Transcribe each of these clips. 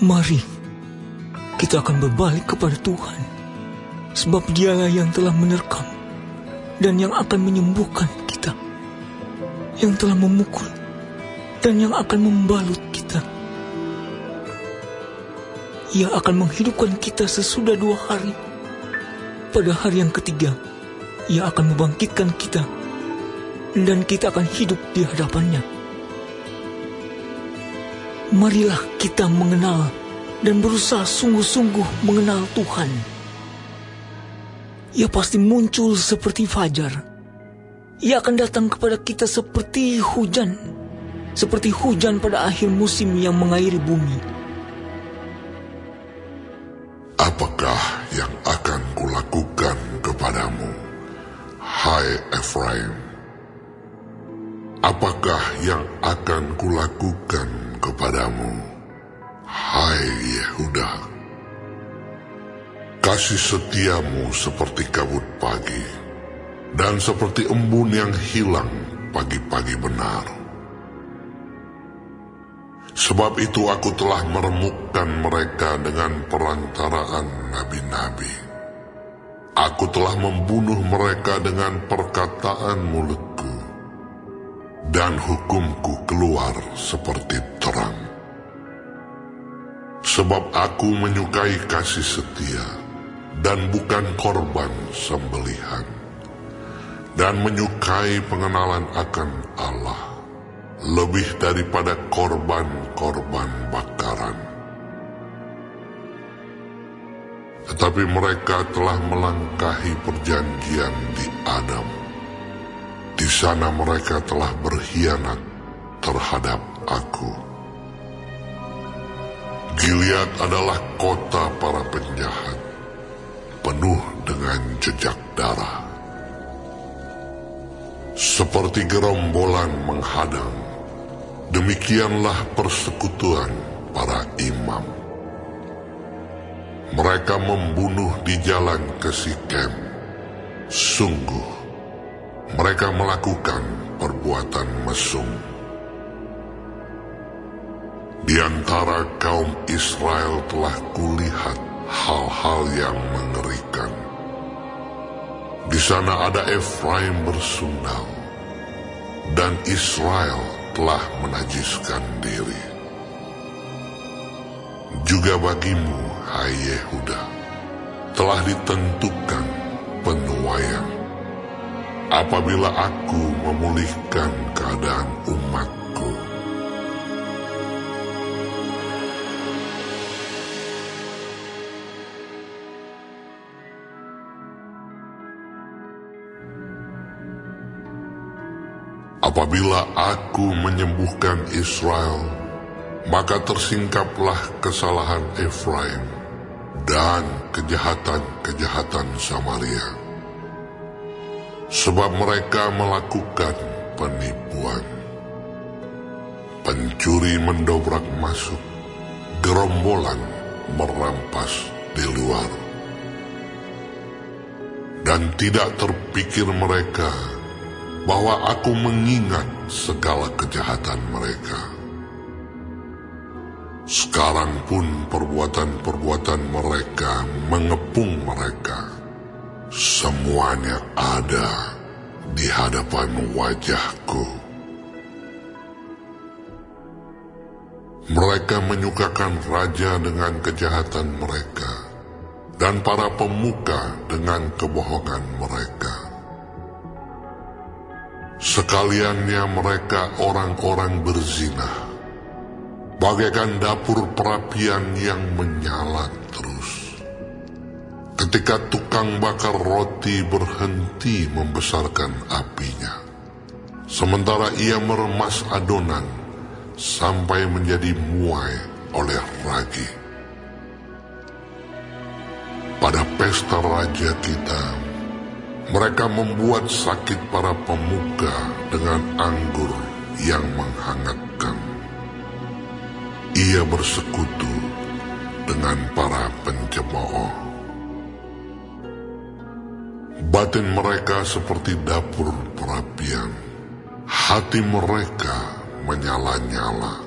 Mari kita akan berbalik kepada Tuhan, sebab Dialah yang telah menerkam dan yang akan menyembuhkan kita, yang telah memukul dan yang akan membalut kita. Ia akan menghidupkan kita sesudah 2 hari. Pada hari yang ketiga, Ia akan membangkitkan kita, dan kita akan hidup di hadapannya. Marilah kita mengenal dan berusaha sungguh-sungguh mengenal Tuhan. Ia pasti muncul seperti fajar. Ia akan datang kepada kita seperti hujan pada akhir musim yang mengairi bumi. Apakah yang akan kulakukan kepadamu, hai Efraim? Apakah yang akan kulakukan kepadamu, hai Yehuda? Kasih setiamu seperti kabut pagi, dan seperti embun yang hilang pagi-pagi benar. Sebab itu aku telah meremukkan mereka dengan perantaraan nabi-nabi. Aku telah membunuh mereka dengan perkataan mulutku, dan hukumku keluar seperti terang. Sebab aku menyukai kasih setia, dan bukan korban sembelihan, dan menyukai pengenalan akan Allah lebih daripada korban-korban bakaran. Tetapi mereka telah melangkahi perjanjian di Adam. Di sana mereka telah berkhianat terhadap aku. Gilead adalah kota para penjahat, penuh dengan jejak darah. Seperti gerombolan menghadang, demikianlah persekutuan para imam. Mereka membunuh di jalan ke Sikem. Sungguh, mereka melakukan perbuatan mesum. Di antara kaum Israel telah kulihat hal-hal yang mengerikan. Di sana ada Efraim bersundal, dan Israel telah menajiskan diri. Juga bagimu, hai Yehuda, telah ditentukan penuaian, apabila aku memulihkan keadaan umatku. Apabila aku menyembuhkan Israel, maka tersingkaplah kesalahan Efraim dan kejahatan-kejahatan Samaria. Sebab mereka melakukan penipuan. Pencuri mendobrak masuk, gerombolan merampas di luar. Dan tidak terpikir mereka bahwa aku mengingat segala kejahatan mereka. Sekarang pun perbuatan-perbuatan mereka mengepung mereka. Semuanya ada di hadapan wajahku. Mereka menyukakan raja dengan kejahatan mereka, dan para pemuka dengan kebohongan mereka. Sekaliannya mereka orang-orang berzina, bagaikan dapur perapian yang menyala terus. Ketika tukang bakar roti berhenti membesarkan apinya, sementara ia meremas adonan sampai menjadi muai oleh ragi. Pada pesta raja kita, mereka membuat sakit para pemuka dengan anggur yang menghangatkan. Ia bersekutu dengan para pencemooh. Batin mereka seperti dapur perapian. Hati mereka menyala-nyala.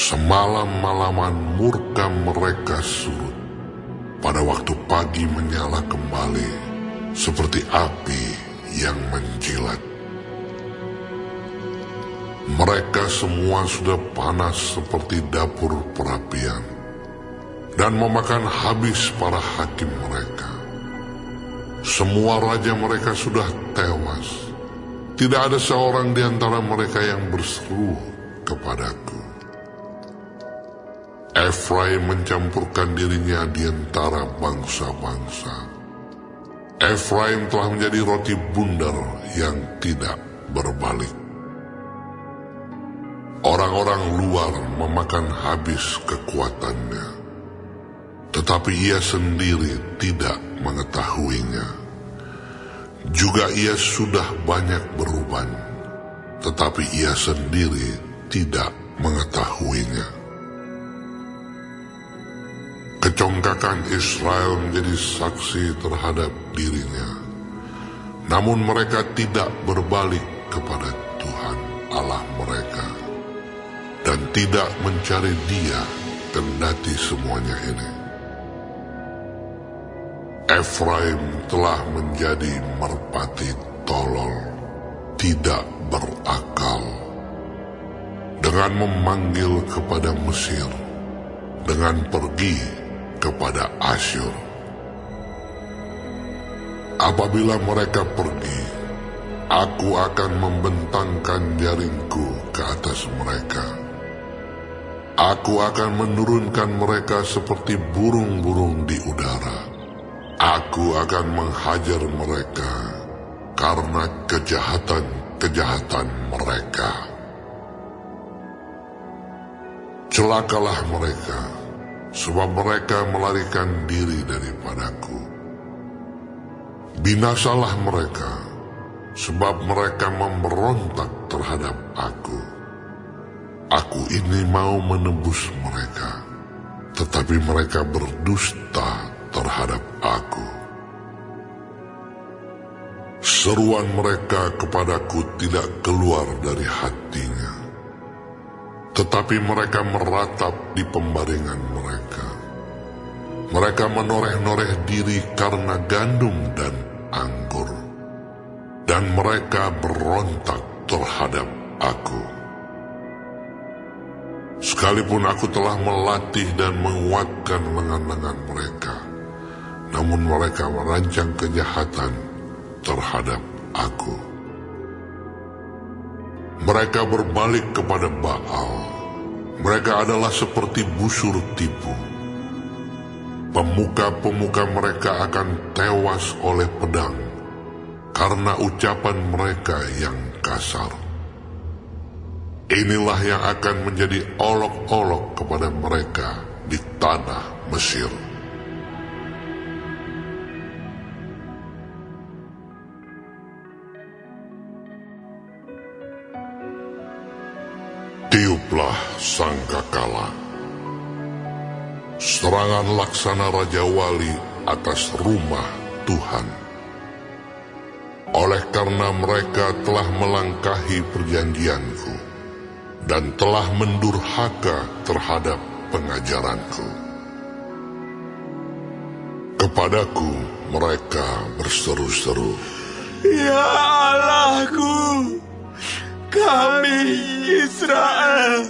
Semalam-malaman murka mereka surut. Pada waktu pagi menyala kembali seperti api yang menjilat. Mereka semua sudah panas seperti dapur perapian dan memakan habis para hakim mereka. Semua raja mereka sudah tewas. Tidak ada seorang di antara mereka yang berseru kepadaku. Efraim mencampurkan dirinya di antara bangsa-bangsa. Efraim telah menjadi roti bundar yang tidak berbalik. Orang-orang luar memakan habis kekuatannya, tetapi ia sendiri tidak mengetahuinya. Juga ia sudah banyak beruban, tetapi ia sendiri tidak mengetahuinya. Kecongkakan Israel menjadi saksi terhadap dirinya, namun mereka tidak berbalik kepada Tuhan Allah mereka dan tidak mencari Dia kendati semuanya ini. Efraim telah menjadi merpati tolol, tidak berakal, dengan memanggil kepada Mesir, dengan pergi kepada Asyur. Apabila mereka pergi, aku akan membentangkan jaringku ke atas mereka. Aku akan menurunkan mereka seperti burung-burung di udara. Aku akan menghajar mereka karena kejahatan-kejahatan mereka. Celakalah mereka, sebab mereka melarikan diri daripadaku. Binasalah mereka, sebab mereka memberontak terhadap aku. Aku ini mau menebus mereka, tetapi mereka berdusta terhadap aku. Seruan mereka kepadaku tidak keluar dari hatinya, tetapi mereka meratap di pembaringan mereka. Mereka menoreh-noreh diri karena gandum dan anggur, dan mereka berontak terhadap aku. Sekalipun aku telah melatih dan menguatkan lengan-lengan mereka, namun mereka merancang kejahatan terhadap aku. Mereka berbalik kepada Baal. Mereka adalah seperti busur tipu. Pemuka-pemuka mereka akan tewas oleh pedang karena ucapan mereka yang kasar. Inilah yang akan menjadi olok-olok kepada mereka di tanah Mesir. Tiuplah sangkakala, serangan laksana Raja Wali atas rumah Tuhan. Oleh karena mereka telah melangkahi perjanjianku dan telah mendurhaka terhadap pengajaranku. Kepadaku mereka berseru-seru, Ya Allahku, kami Israel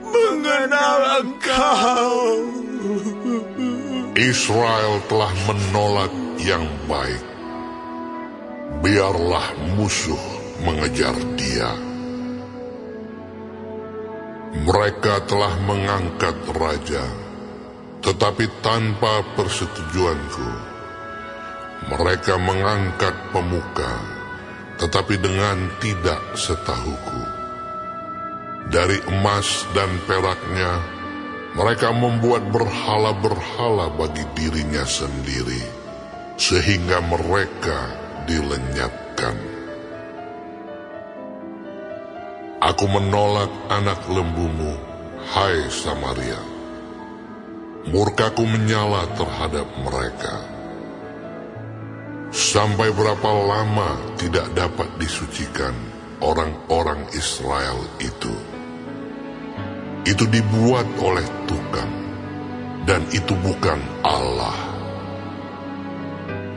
mengenal Engkau. Israel telah menolak yang baik. Biarlah musuh mengejar dia. Mereka telah mengangkat raja, tetapi tanpa persetujuanku. Mereka mengangkat pemuka, tetapi dengan tidak setahuku. Dari emas dan peraknya, mereka membuat berhala-berhala bagi dirinya sendiri, sehingga mereka dilenyapkan. Aku menolak anak lembumu, hai Samaria. Murkaku menyala terhadap mereka. Sampai berapa lama tidak dapat disucikan orang-orang Israel itu? itu dibuat oleh tukang, dan itu bukan Allah.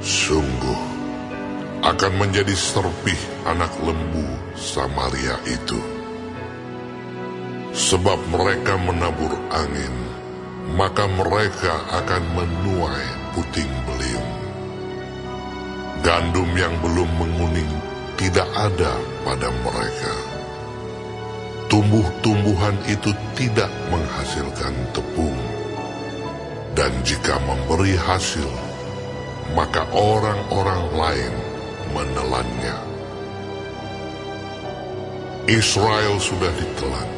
Sungguh akan menjadi serpih anak lembu Samaria itu. Sebab mereka menabur angin, maka mereka akan menuai puting beliung. Gandum yang belum menguning tidak ada pada mereka. Tumbuh-tumbuhan itu tidak menghasilkan tepung. Dan jika memberi hasil, maka orang-orang lain menelannya. Israel sudah ditelan.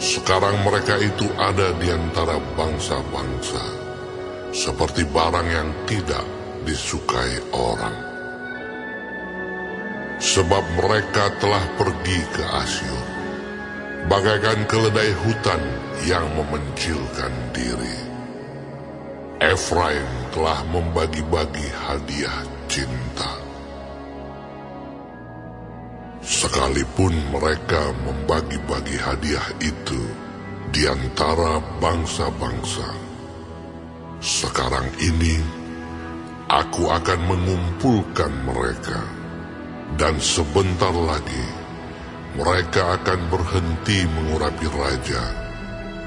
Sekarang mereka itu ada di antara bangsa-bangsa, seperti barang yang tidak disukai orang. Sebab mereka telah pergi ke Asyur, bagaikan keledai hutan yang memencilkan diri. Efraim telah membagi-bagi hadiah cinta. Sekalipun mereka membagi-bagi hadiah itu di antara bangsa-bangsa, sekarang ini aku akan mengumpulkan mereka, dan sebentar lagi mereka akan berhenti mengurapi raja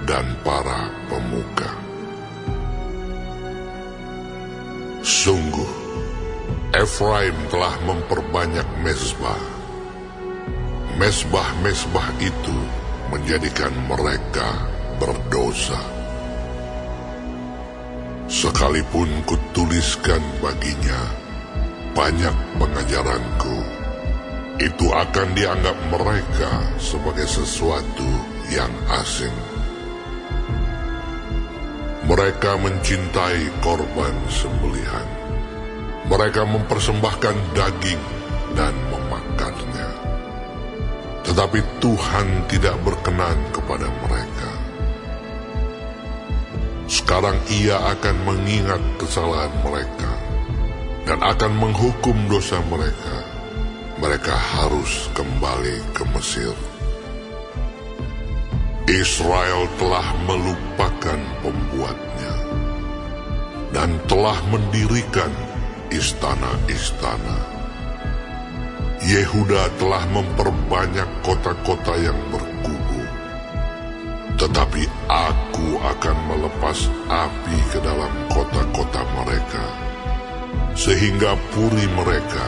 dan para pemuka. Sungguh, Efraim telah memperbanyak mezbah. Mezbah-mezbah itu menjadikan mereka berdosa. Sekalipun kutuliskan baginya banyak pengajaranku, itu akan dianggap mereka sebagai sesuatu yang asing. Mereka mencintai korban sembelihan. Mereka mempersembahkan daging dan memakannya. Tetapi Tuhan tidak berkenan kepada mereka. Sekarang Ia akan mengingat kesalahan mereka dan akan menghukum dosa mereka. Mereka harus kembali ke Mesir. Israel telah melupakan pembuatnya dan telah mendirikan istana-istana. Yehuda telah memperbanyak kota-kota yang berkubu, tetapi aku akan melepas api ke dalam kota-kota mereka, sehingga puri mereka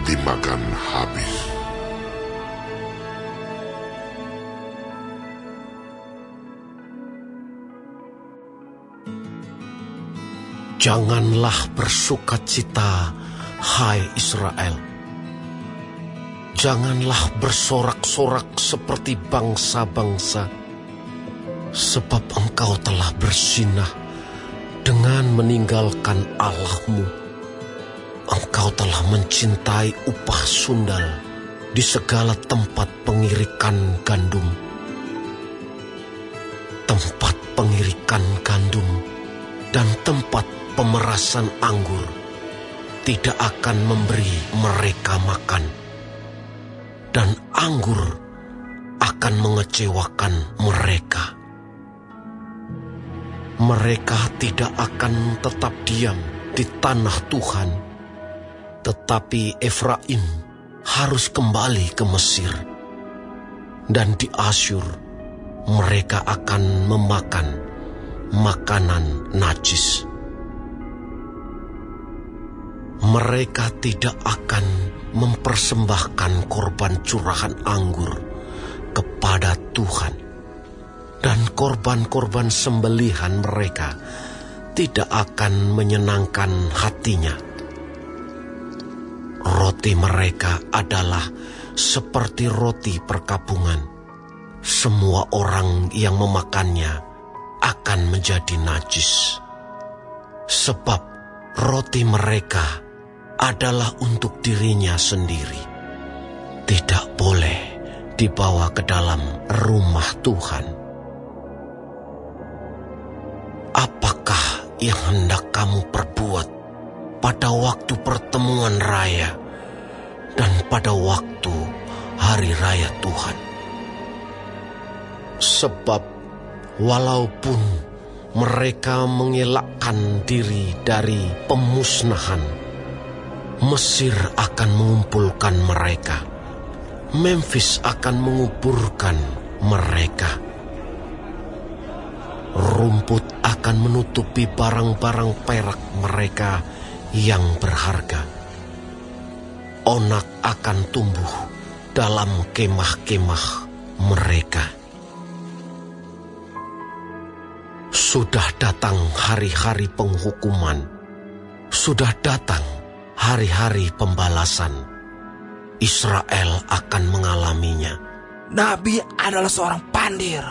dimakan habis. Janganlah bersukacita, hai Israel. Janganlah bersorak-sorak seperti bangsa-bangsa, sebab engkau telah berzinah dengan meninggalkan Allahmu. Engkau telah mencintai upah sundal di segala tempat pengirikan gandum. Tempat pengirikan gandum dan tempat pemerasan anggur tidak akan memberi mereka makan, dan anggur akan mengecewakan mereka. Mereka tidak akan tetap diam di tanah Tuhan, tetapi Efraim harus kembali ke Mesir, dan di Asyur mereka akan memakan makanan najis. Mereka tidak akan mempersembahkan korban curahan anggur kepada Tuhan, dan korban-korban sembelihan mereka tidak akan menyenangkan hatinya. Roti mereka adalah seperti roti perkabungan. Semua orang yang memakannya akan menjadi najis, sebab roti mereka adalah untuk dirinya sendiri, tidak boleh dibawa ke dalam rumah Tuhan. Apakah yang hendak kamu perbuat pada waktu pertemuan raya dan pada waktu hari raya Tuhan? Sebab walaupun mereka mengelakkan diri dari pemusnahan, Mesir akan mengumpulkan mereka. Memphis akan menguburkan mereka. Rumput akan menutupi barang-barang perak mereka yang berharga. Onak akan tumbuh dalam kemah-kemah mereka. Sudah datang hari-hari penghukuman. Sudah datang hari-hari pembalasan. Israel akan mengalaminya. Nabi adalah seorang pandir.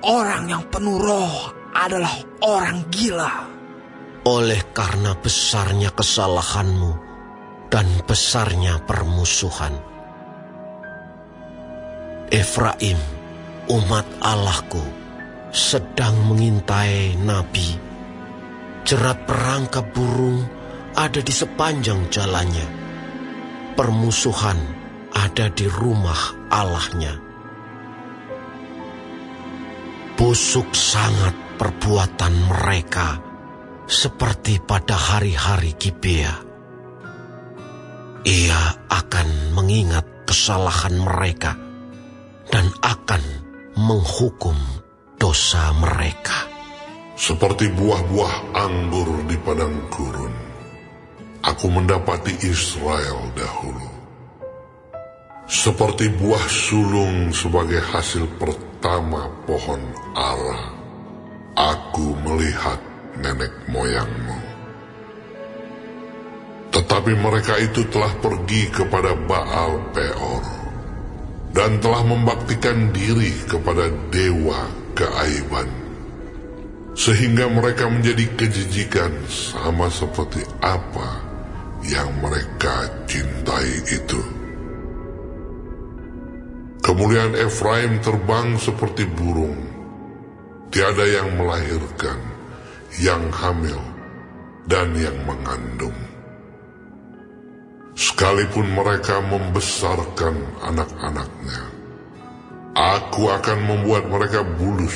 Orang yang penuh roh adalah orang gila. Oleh karena besarnya kesalahanmu dan besarnya permusuhan, Efraim, umat Allahku, sedang mengintai nabi. Jerat perangkap burung ada di sepanjang jalannya. Permusuhan ada di rumah Allahnya. Busuk sangat perbuatan mereka, seperti pada hari-hari Gibea. Ia akan mengingat kesalahan mereka dan akan menghukum dosa mereka. Seperti buah-buah anggur di padang gurun, aku mendapati Israel dahulu. Seperti buah sulung sebagai hasil pertama pohon ara, aku melihat nenek moyangmu. Tetapi mereka itu telah pergi kepada Baal Peor dan telah membaktikan diri kepada dewa keaiban, sehingga mereka menjadi kejijikan sama seperti apa yang mereka cintai itu. Kemuliaan Efraim terbang seperti burung, tiada yang melahirkan, yang hamil, dan yang mengandung. Sekalipun mereka membesarkan anak-anaknya, aku akan membuat mereka bulus,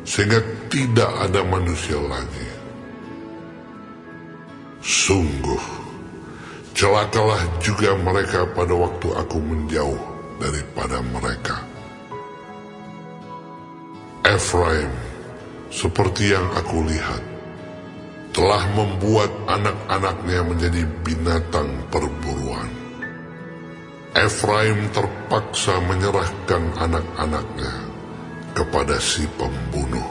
sehingga tidak ada manusia lagi. Sungguh, celakalah juga mereka pada waktu aku menjauh daripada mereka. Efraim, seperti yang aku lihat, telah membuat anak-anaknya menjadi binatang perburuan. Efraim terpaksa menyerahkan anak-anaknya kepada si pembunuh.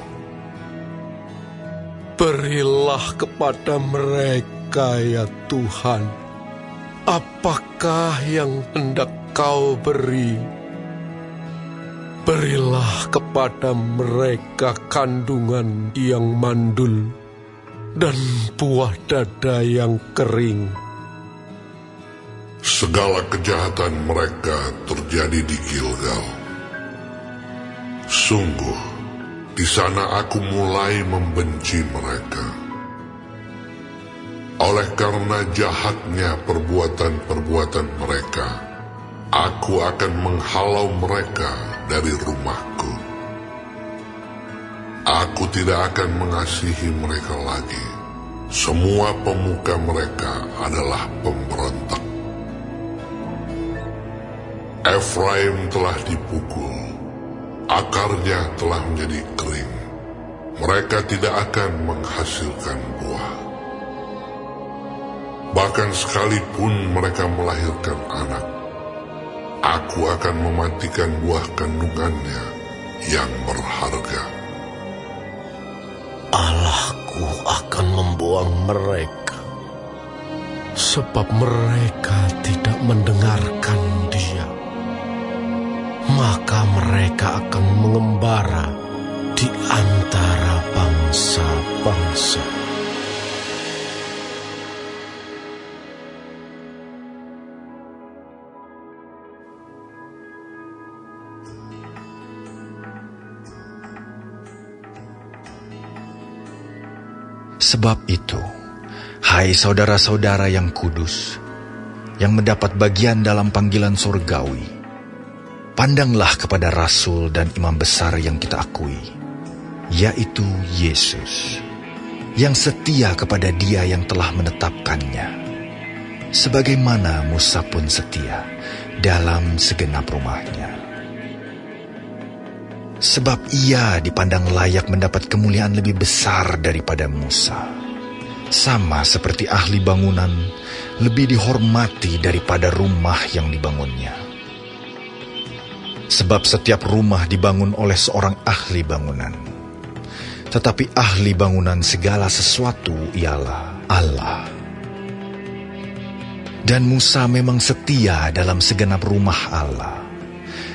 Berilah kepada mereka, ya Tuhan, apakah yang hendak Kau beri. Berilah kepada mereka kandungan yang mandul dan buah dada yang kering. Segala kejahatan mereka terjadi di Gilgal. Sungguh, di sana aku mulai membenci mereka. Oleh karena jahatnya perbuatan-perbuatan mereka, aku akan menghalau mereka dari rumahku. Aku tidak akan mengasihi mereka lagi. Semua pemuka mereka adalah pemberontak. Efraim telah dipukul, akarnya telah menjadi kering. Mereka tidak akan menghasilkan buah. Bahkan sekalipun mereka melahirkan anak, aku akan mematikan buah kandungannya yang berharga. Allahku akan membuang mereka, sebab mereka tidak mendengarkan Dia. Maka mereka akan mengembara di antara bangsa-bangsa. Sebab itu, hai saudara-saudara yang kudus, yang mendapat bagian dalam panggilan surgawi, Pandanglah kepada rasul dan imam besar yang kita akui, yaitu Yesus, yang setia kepada Dia yang telah menetapkannya, sebagaimana Musa pun setia dalam segenap rumahnya. Sebab ia dipandang layak mendapat kemuliaan lebih besar daripada Musa, sama seperti ahli bangunan lebih dihormati daripada rumah yang dibangunnya. Sebab setiap rumah dibangun oleh seorang ahli bangunan, tetapi ahli bangunan segala sesuatu ialah Allah. Dan Musa memang setia dalam segenap rumah Allah,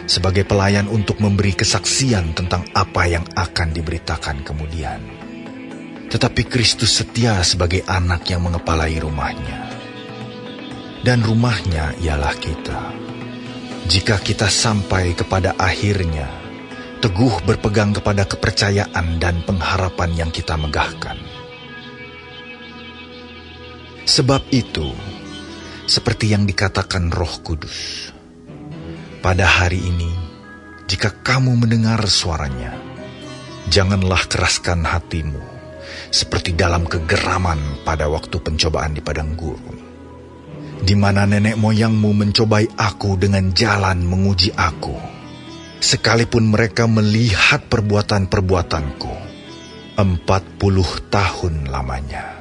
sebagai pelayan untuk memberi kesaksian tentang apa yang akan diberitakan kemudian. Tetapi Kristus setia sebagai anak yang mengepalai rumahnya. Dan rumahnya ialah kita. Jika kita sampai kepada akhirnya, teguh berpegang kepada kepercayaan dan pengharapan yang kita megahkan. Sebab itu, seperti yang dikatakan Roh Kudus, pada hari ini, jika kamu mendengar suaranya, janganlah keraskan hatimu, seperti dalam kegeraman pada waktu pencobaan di padang gurun, di mana nenek moyangmu mencobai aku dengan jalan menguji aku, sekalipun mereka melihat perbuatan-perbuatanku 40 tahun lamanya.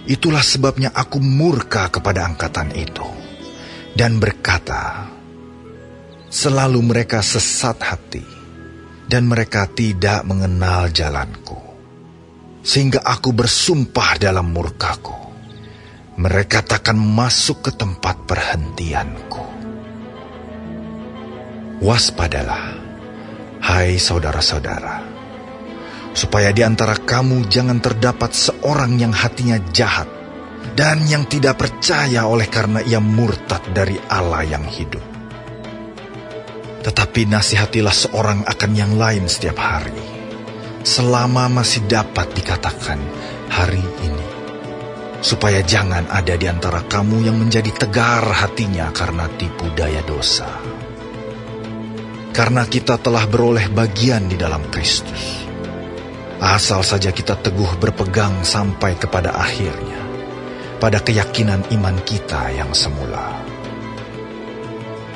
Itulah sebabnya aku murka kepada angkatan itu, dan berkata, selalu mereka sesat hati, dan mereka tidak mengenal jalanku. Sehingga aku bersumpah dalam murkaku, mereka takkan masuk ke tempat perhentianku. Waspadalah, hai saudara-saudara, supaya di antara kamu jangan terdapat seorang yang hatinya jahat dan yang tidak percaya oleh karena ia murtad dari Allah yang hidup. Tetapi nasihatilah seorang akan yang lain setiap hari, selama masih dapat dikatakan hari ini, supaya jangan ada di antara kamu yang menjadi tegar hatinya karena tipu daya dosa. Karena kita telah beroleh bagian di dalam Kristus, asal saja kita teguh berpegang sampai kepada akhirnya, pada keyakinan iman kita yang semula.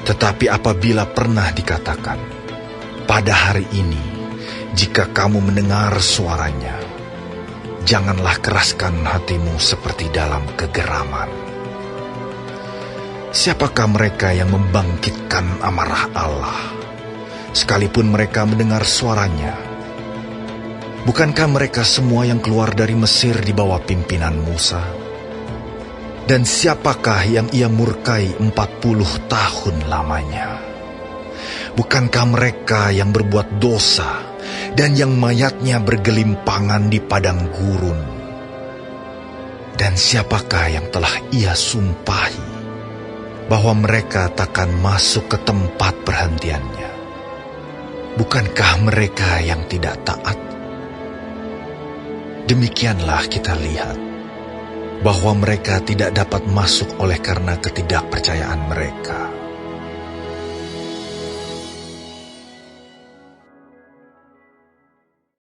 Tetapi apabila pernah dikatakan, pada hari ini, jika kamu mendengar suaranya, janganlah keraskan hatimu seperti dalam kegeraman. Siapakah mereka yang membangkitkan amarah Allah, sekalipun mereka mendengar suaranya? Bukankah mereka semua yang keluar dari Mesir di bawah pimpinan Musa? Dan siapakah yang ia murkai 40 tahun lamanya? Bukankah mereka yang berbuat dosa dan yang mayatnya bergelimpangan di padang gurun? Dan siapakah yang telah ia sumpahi bahwa mereka takkan masuk ke tempat perhentiannya? Bukankah mereka yang tidak taat? Demikianlah kita lihat bahwa mereka tidak dapat masuk oleh karena ketidakpercayaan mereka.